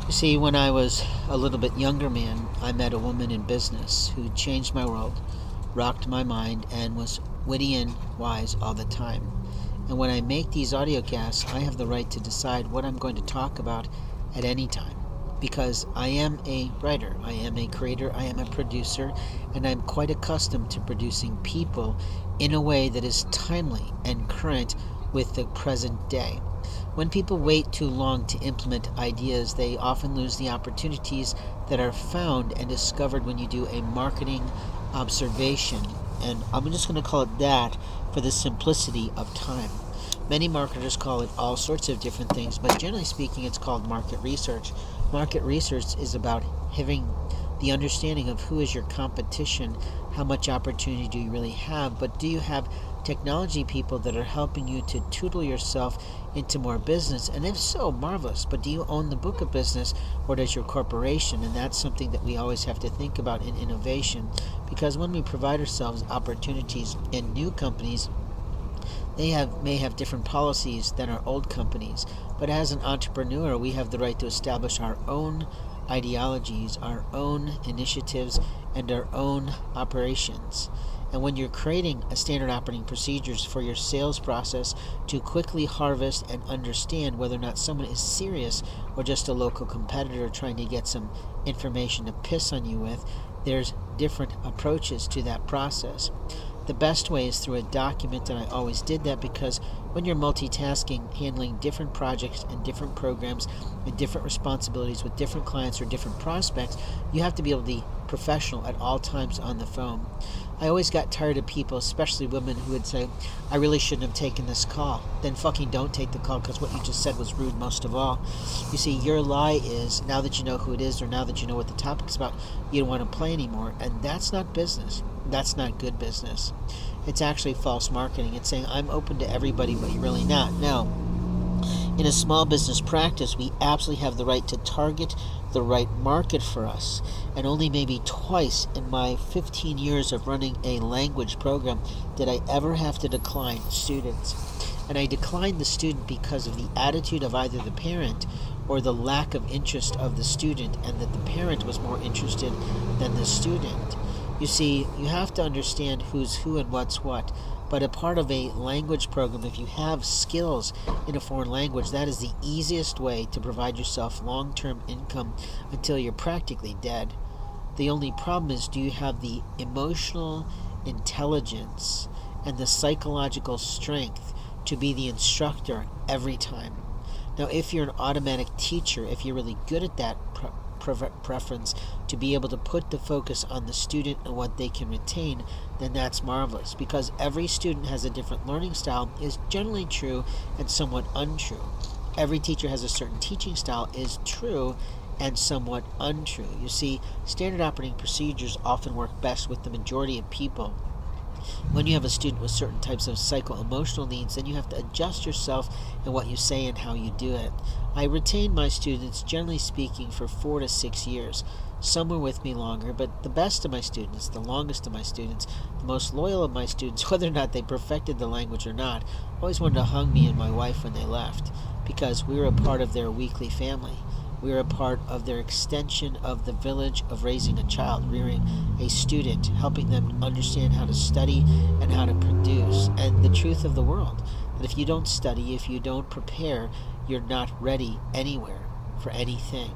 See, when I was a little bit younger man, I met a woman in business who changed my world, rocked my mind, and was witty and wise all the time. And when I make these audio casts, I have the right to decide what I'm going to talk about at any time. Because I am a writer, I am a creator, I am a producer, and I'm quite accustomed to producing people in a way that is timely and current with the present day. When people wait too long to implement ideas, they often lose the opportunities that are found and discovered when you do a marketing observation. And I'm just going to call it that for the simplicity of time. Many marketers call it all sorts of different things, but generally speaking, it's called market research. Market research is about having the understanding of who is your competition, how much opportunity do you really have, but do you have technology people that are helping you to tutor yourself into more business? And if so, marvelous. But do you own the book of business, or does your corporation? And that's something that we always have to think about in innovation, because when we provide ourselves opportunities in new companies, may have different policies than our old companies, but as an entrepreneur, we have the right to establish our own ideologies, our own initiatives, and our own operations. And when you're creating a standard operating procedures for your sales process to quickly harvest and understand whether or not someone is serious or just a local competitor trying to get some information to piss on you with, there's different approaches to that process. The best way is through a document, and I always did that because when you're multitasking, handling different projects and different programs and different responsibilities with different clients or different prospects, you have to be able to be professional at all times on the phone. I always got tired of people, especially women, who would say, I really shouldn't have taken this call. Then fucking don't take the call, because what you just said was rude most of all. You see, your lie is, now that you know who it is or now that you know what the topic's about, you don't want to play anymore. And that's not business. That's not good business. It's actually false marketing. It's saying, I'm open to everybody, but you're really not. Now, in a small business practice, we absolutely have the right to target the right market for us. And only maybe twice in my 15 years of running a language program did I ever have to decline students. And I declined the student because of the attitude of either the parent or the lack of interest of the student, and that the parent was more interested than the student. You see, you have to understand who's who and what's what. But a part of a language program, if you have skills in a foreign language, that is the easiest way to provide yourself long-term income until you're practically dead. The only problem is, do you have the emotional intelligence and the psychological strength to be the instructor every time? Now, if you're an automatic teacher, if you're really good at that preference to be able to put the focus on the student and what they can retain, then that's marvelous, because every student has a different learning style is generally true and somewhat untrue. Every teacher has a certain teaching style is true and somewhat untrue. You see, standard operating procedures often work best with the majority of people. When you have a student with certain types of psycho-emotional needs, then you have to adjust yourself in what you say and how you do it. I retain my students, generally speaking, for 4 to 6 years. Some were with me longer, but the best of my students, the longest of my students, the most loyal of my students, whether or not they perfected the language or not, always wanted to hug me and my wife when they left, because we were a part of their weekly family. We are a part of their extension of the village of raising a child, rearing a student, helping them understand how to study and how to produce, and the truth of the world. That if you don't study, if you don't prepare, you're not ready anywhere for anything.